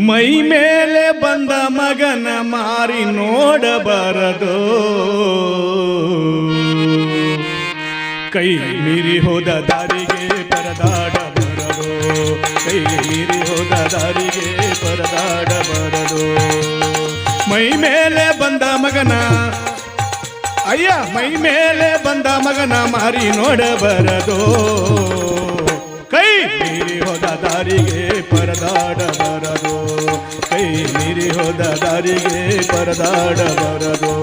ಮೈ ಮೇಲೆ ಬಂದ ಮಗನ ಮಾರಿ ನೋಡಬಾರದು, ಕೈ ಮೀರಿ ಹೋದ ದಾರಿಗೆ ಪರದಾಡಬಾರದು, ಕೈ ಮೀರಿ ಹೋದ ದಾರಿಗೆ ಪರದಾಡಬಾರದು. ಮೈ ಮೇಲೆ ಬಂದ ಮಗನ ಮೈ ಮೇಲೆ ಬಂದ ಮಗನ ಮಾರಿ ನೋಡಬಾರದು, ಕೈ ಮೀರಿ ಹೋದ ದಾರಿಗೆ ಪರದಾಡಬಾರದು, ಕೈ ಮೀರಿ ಹೋದ ದಾರಿಗೆ ಪರದಾಡಬಾರದು.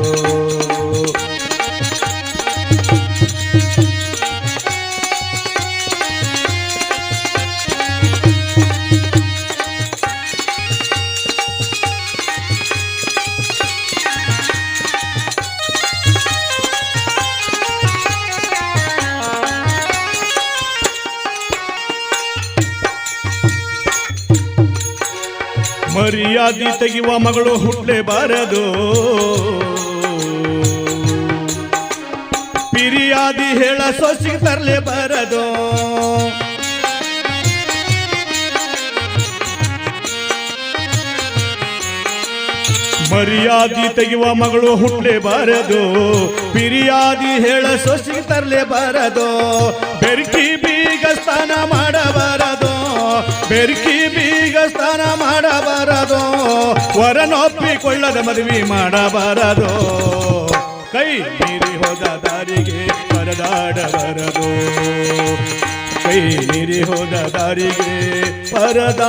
ಮರ್ಯಾದಿ ತೆಗೆಯುವ ಮಗಳು ಹುಟ್ಟಲೇಬಾರದು, ಪಿರಿಯಾದಿ ಹೇಳ ಸೊಸಿಗೆ ತರಲೇಬಾರದು. ಮರ್ಯಾದಿ ತೆಗೆಯುವ ಮಗಳು ಹುಟ್ಟಲೇಬಾರದು, ಪಿರಿಯಾದಿ ಹೇಳ ಸೊಸಿಗೆ ತರಲೇಬಾರದು. ಬೆರ್ಕಿ ಬೀಗ ಸ್ನಾನ ಮಾಡಬಾರದು, ಬೆರ್ಕಿ ಬೀಗ ಸ್ನಾನ ಮಾಡಬಾರದು, ವರನೊಪ್ಪಿಕೊಳ್ಳದ ಮದುವೆ ಮಾಡಬಾರದು. ಕೈ ಮೀರಿ ಹೋದ ದಾರಿಗೆ ಪರದಾಡಬಾರದು, ಕೈ ಮೀರಿ ಹೋದ ದಾರಿಗೆ ಪರದಾಡಬಾರದು.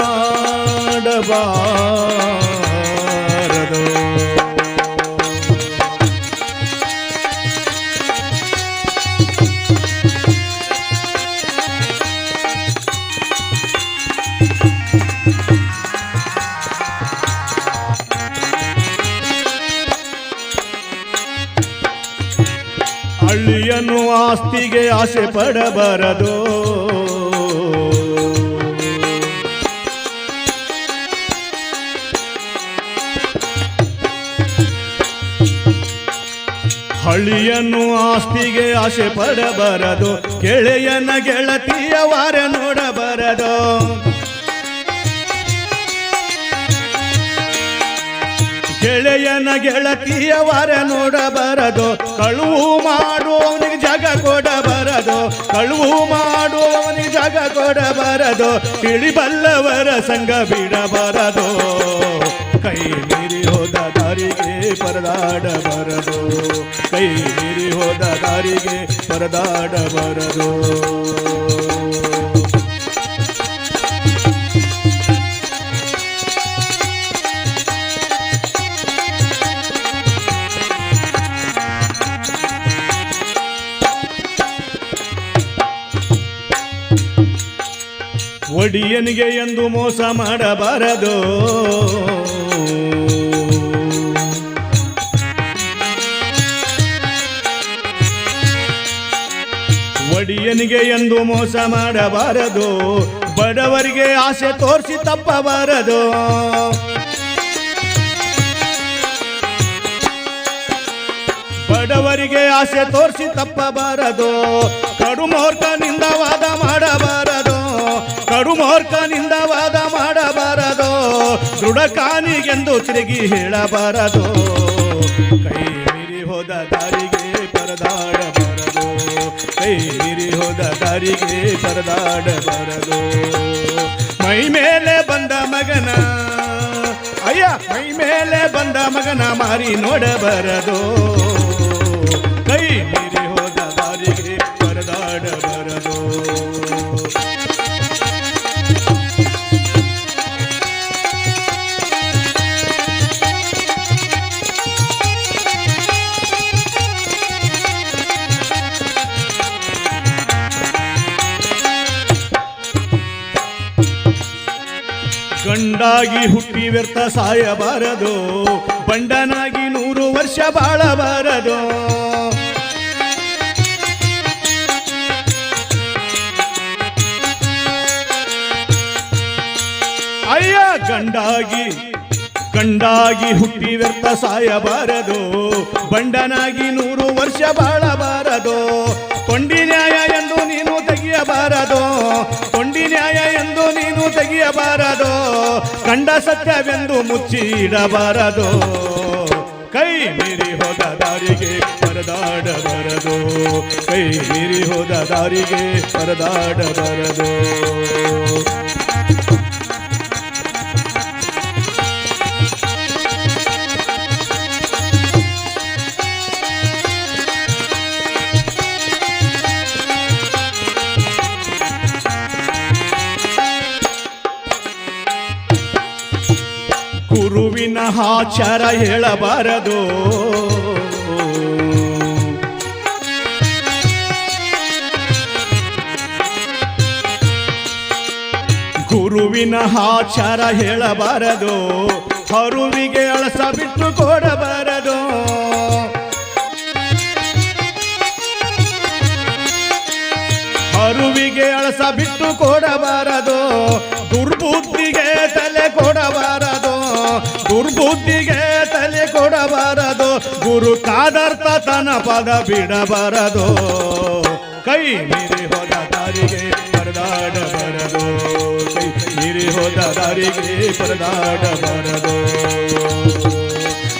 ಹಳ್ಳಿಯನ್ನು ಆಸ್ತಿಗೆ ಆಸೆ ಪಡಬಾರದು, ಹಳ್ಳಿಯನ್ನು ಆಸ್ತಿಗೆ ಆಸೆ ಪಡಬಾರದು, ಗೆಳೆಯನ ಗೆಳತಿಯ ವಾರ ನೋಡಬಾರದು. ಗೆಳೆಯನ ಗೆಳತಿಯ ವಾರ ನೋಡಬಾರದು, ಕಳುವು ಮಾಡುವವನಿಗೆ ಜಾಗ ಕೊಡಬಾರದು, ಕಳುವು ಮಾಡುವವನಿಗೆ ಜಾಗ ಕೊಡಬಾರದು, ತಿಳಿಬಲ್ಲವರ ಸಂಘ ಬಿಡಬಾರದು. ಕೈ ಮೀರಿ ಹೋದ ದಾರಿಗೆ ಪರದಾಡಬಾರದು, ಕೈ ಮೀರಿ ಹೋದ ದಾರಿಗೆ ಪರದಾಡಬಾರದು. ಒಡಿಯನಿಗೆ ಎಂದು ಮೋಸ ಮಾಡಬಾರದು, ಒಡಿಯನಿಗೆ ಎಂದು ಮೋಸ ಮಾಡಬಾರದು, ಬಡವರಿಗೆ ಆಸೆ ತೋರಿಸಿ ತಪ್ಪಬಾರದು. ಬಡವರಿಗೆ ಆಸೆ ತೋರಿಸಿ ತಪ್ಪಬಾರದು, ಕಡುಮೂರ್ಖನಿಂದ ವಾದ ಮಾಡಬಾರದು, ಕಡುಮೂರ್ಖನಿಂದ ವಾದ ಮಾಡಬಾರದು, ದೃಢಕಾನಿಗೆಂದು ತಿರುಗಿ ಹೇಳಬಾರದು. ಕೈ ಮೀರಿ ಹೋದ ದಾರಿಗೆ ಪರದಾಡಬಾರದು, ಕೈ ಮೀರಿ ಹೋದ ದಾರಿಗೆ ಪರದಾಡಬಾರದು. ಮೈ ಮೇಲೆ ಬಂದ ಮಗನ ಮೈ ಮೇಲೆ ಬಂದ ಮಗನ ಮಾರಿ ನೋಡಬಾರದು, ಕೈ ಮೀರಿ ಹೋದ ದಾರಿಗೆ ಪರದಾಡಬಾರದು. ಗಂಡಾಗಿ ಹುಟ್ಟಿ ವ್ಯರ್ಥ ಸಾಯಬಾರದು, ಬಂಡನಾಗಿ 100 ವರ್ಷ ಬಾಳಬಾರದು. ಅಯ್ಯ ಗಂಡಾಗಿ ಹುಟ್ಟಿ ವ್ಯರ್ಥ ಸಾಯಬಾರದು, ಬಂಡನಾಗಿ 100 ವರ್ಷ ಬಾಳಬಾರದು. ಕೊಂಡಿ ನ್ಯಾಯ ಎಂದು ನೀನು ತೆಗೆಯಬಾರದು, ಮರೆಯಬಾರದು, ಕಂಡ ಸತ್ಯವೆಂದು ಮುಚ್ಚಿಡಬಾರದು. ಕೈ ಮೀರಿ ಹೋದ ದಾರಿಗೆ ಪರದಾಡಬಾರದು, ಕೈ ಮೀರಿ ಹೋದ ದಾರಿಗೆ ಪರದಾಡಬಾರದು. ಗುರುವಿನ ಆಚಾರ ಹೇಳಬಾರದು, ಗುರುವಿನ ಆಚಾರ ಹೇಳಬಾರದು, ಹರುವಿಗೆ ಅಳಸ ಬಿಟ್ಟು ಕೊಡಬಾರದು. ಹರುವಿಗೆ ಅಳಸ ಬಿಟ್ಟು ಕೊಡಬಾರದು, ದುರ್ಬುದ್ಧಿಗೆ ತಲೆ ಕೊಡಬಾರದು, ದುರ್ಬುದ್ಧಿಗೆ ತಲೆ ಕೊಡಬಾರದು. ಗುರು ಕಾದರ್ಥ ತನ್ನ ಪದ ಬಿಡಬಾರದು, ಕೈ ಮೀರಿ ಹೋದ ದಾರಿಗೆ ಪರದಾಡಬಾರದು, ಕೈ ಮೀರಿ ಹೋದ ದಾರಿಗೆ ಪರದಾಡಬಾರದು.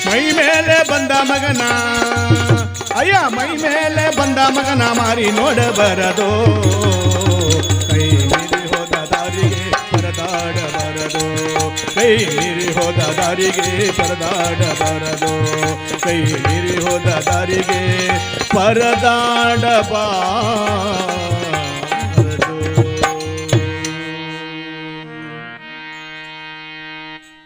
ಮೈ ಮೇಲೆ ಬಂದ ಮಗನ, ಅಯ್ಯ ಮೈ ಮೇಲೆ ಬಂದ ಮಗನ ಮಾರಿ ನೋಡಬಾರದು, ಕೈ ಮೀರಿ ಹೋದ ದಾರಿಗೆ ಪರದಾಡಬಾರದು, ಕೈ ಮೀರಿ ಹೋದ ದಾರಿಗೆ ಪರದಾಡಬಾರದು, ಕೈ ಮೀರಿ ಹೋದ ದಾರಿಗೆ ಪರದಾಡಬಾರದು.